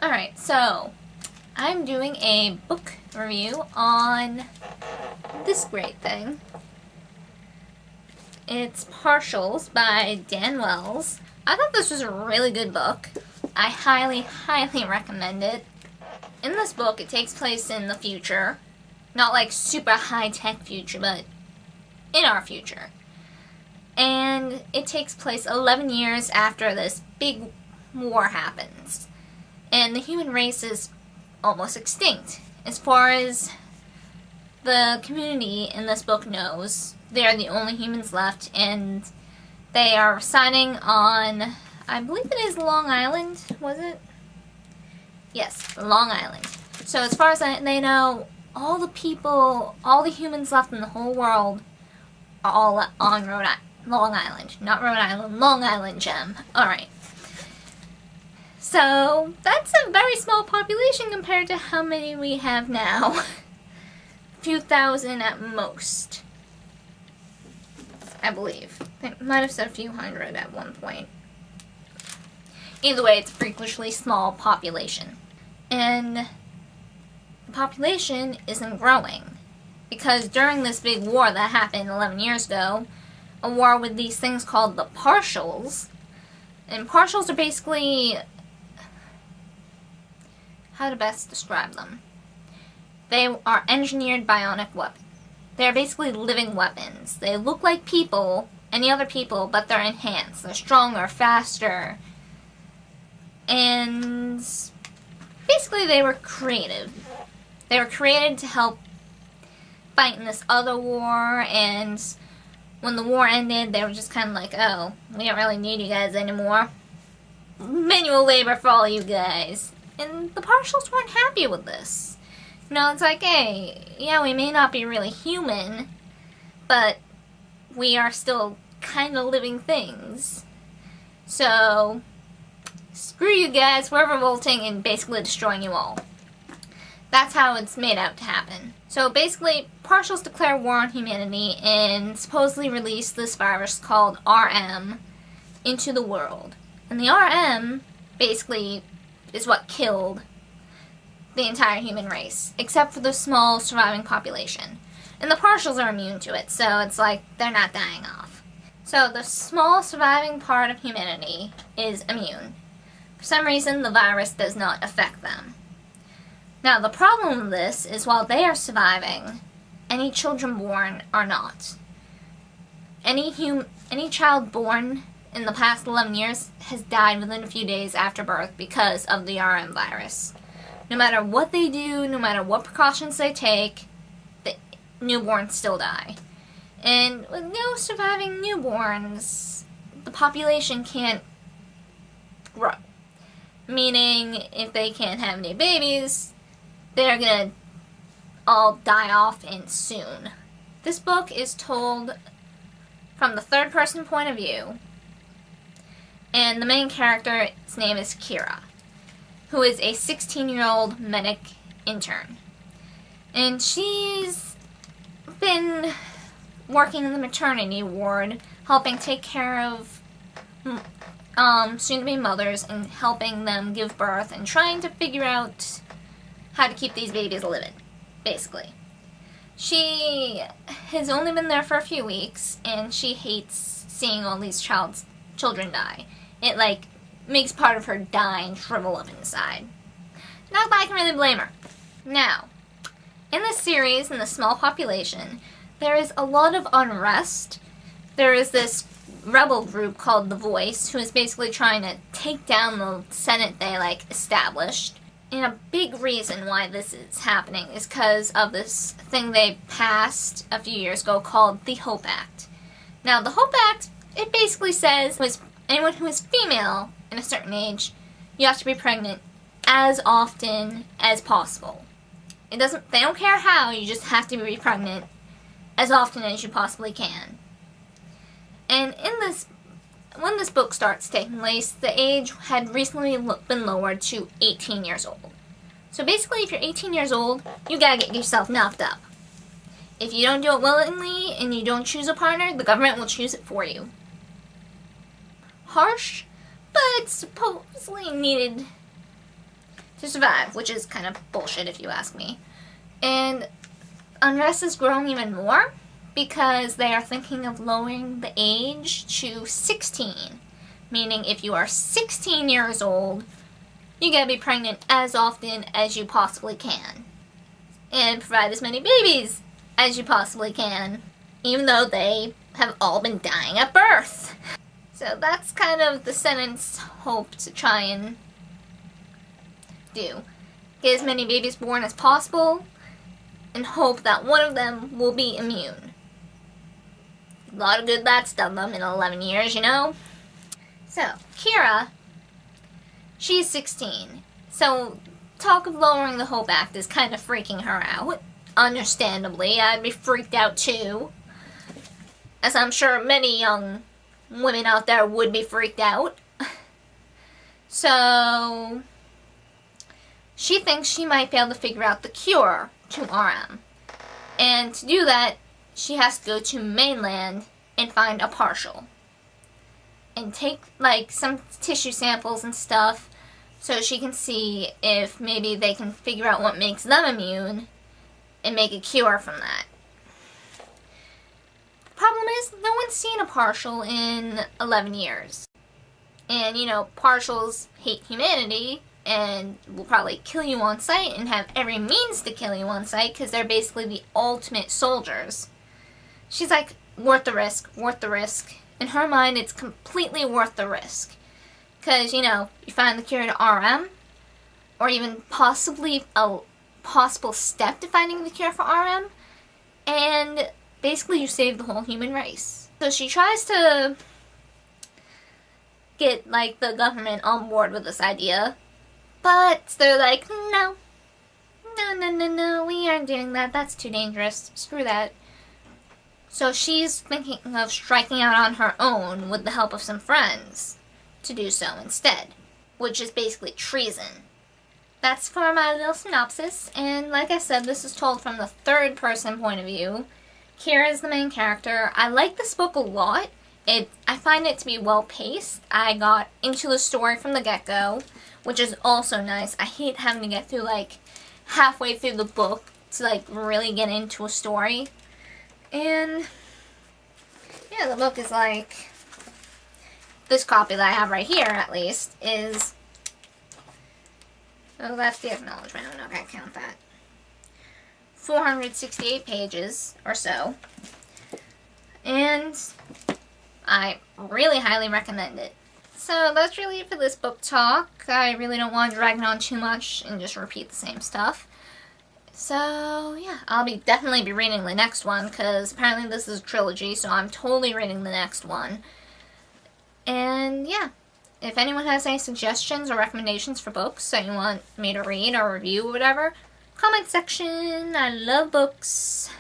Alright, so I'm doing a book review on this great thing. It's Partials by Dan Wells. I thought this was a really good book. I highly, highly recommend it. In this book, it takes place in the future. Not like super high-tech future, but in our future. And it takes place 11 years after this big war happens. And the human race is almost extinct. As far as the community in this book knows, they are the only humans left, and they are residing on, I believe it is Long Island, was it? Yes, Long Island. So as far as they know, all the people, all the humans left in the whole world are all on Long Island. Not Rhode Island, Long Island, Gem. Alright. So, that's a very small population compared to how many we have now. A few thousand at most. I believe. They might have said a few hundred at one point. Either way, it's a freakishly small population. And the population isn't growing. Because during this big war that happened 11 years ago, a war with these things called the Partials. And Partials are basically, how to best describe them? They are engineered bionic weapons. They are basically living weapons. They look like people, any other people, but they're enhanced. They're stronger, faster. And basically they were creative. They were created to help fight in this other war, and when the war ended, they were just kind of like, oh, we don't really need you guys anymore. Manual labor for all you guys. And the Partials weren't happy with this. You know, it's like, hey, yeah, we may not be really human, but we are still kind of living things. So, screw you guys, we're revolting and basically destroying you all. That's how it's made out to happen. So basically, Partials declare war on humanity and supposedly release this virus called RM into the world. And the RM basically is what killed the entire human race, except for the small surviving population. And the Partials are immune to it, so it's like they're not dying off. So the small surviving part of humanity is immune. For some reason, the virus does not affect them. Now, the problem with this is while they are surviving, any children born are not. Any child born in the past 11 years has died within a few days after birth because of the RM virus. No matter what they do, no matter what precautions they take, the newborns still die. And with no surviving newborns, the population can't grow. Meaning, if they can't have any babies, they're gonna all die off and soon. This book is told from the third person point of view, and the main character's name is Kira, who is a 16-year-old medic intern. And she's been working in the maternity ward, helping take care of soon-to-be mothers and helping them give birth and trying to figure out how to keep these babies living, basically. She has only been there for a few weeks, and she hates seeing all these children die. It, like, makes part of her die and shrivel up inside. Not that I can really blame her. Now, in this series, in the small population, there is a lot of unrest. There is this rebel group called The Voice, who is basically trying to take down the Senate they, established. And a big reason why this is happening is because of this thing they passed a few years ago called the Hope Act. Now, the Hope Act, it basically says anyone who is female in a certain age, you have to be pregnant as often as possible. They don't care how, you just have to be pregnant as often as you possibly can. And when this book starts taking place, the age had recently been lowered to 18 years old. So basically, if you're 18 years old, you gotta get yourself knocked up. If you don't do it willingly and you don't choose a partner, the government will choose it for you. Harsh, but supposedly needed to survive, which is kind of bullshit if you ask me. And unrest is growing even more because they are thinking of lowering the age to 16. Meaning if you are 16 years old, you gotta be pregnant as often as you possibly can. And provide as many babies as you possibly can. Even though they have all been dying at birth. So that's kind of the Senate's hope to try and do. Get as many babies born as possible and hope that one of them will be immune. A lot of good that's done them in 11 years, you know? So, Kira, she's 16. So, talk of lowering the Hope Act is kind of freaking her out. Understandably, I'd be freaked out too. As I'm sure many young women out there would be freaked out. So, she thinks she might be able to figure out the cure to RM. And to do that, she has to go to mainland and find a partial. And take, like, some tissue samples and stuff so she can see if maybe they can figure out what makes them immune and make a cure from that. The problem is, no one's seen a partial in 11 years. And, you know, partials hate humanity and will probably kill you on sight and have every means to kill you on sight because they're basically the ultimate soldiers. She's like, worth the risk, worth the risk. In her mind, it's completely worth the risk. Because, you know, you find the cure to RM, or even possibly a possible step to finding the cure for RM, and basically you save the whole human race. So she tries to get, like, the government on board with this idea, but they're like, no, we aren't doing that, that's too dangerous, screw that. So she's thinking of striking out on her own with the help of some friends to do so instead, which is basically treason. That's for my little synopsis, and like I said, this is told from the third person point of view. Kira is the main character. I like this book a lot. I find it to be well paced. I got into the story from the get-go, which is also nice. I hate having to get through like halfway through the book to like really get into a story. And yeah, the book is like, this copy that I have right here at least is, oh, that's the acknowledgement. I'm not going to count that. 468 pages or so. And I really highly recommend it. So that's really it for this book talk. I really don't want to drag it on too much and just repeat the same stuff. So yeah, I'll definitely be reading the next one because apparently this is a trilogy, so I'm totally reading the next one. And yeah, if anyone has any suggestions or recommendations for books that you want me to read or review or whatever, comment section. I love books.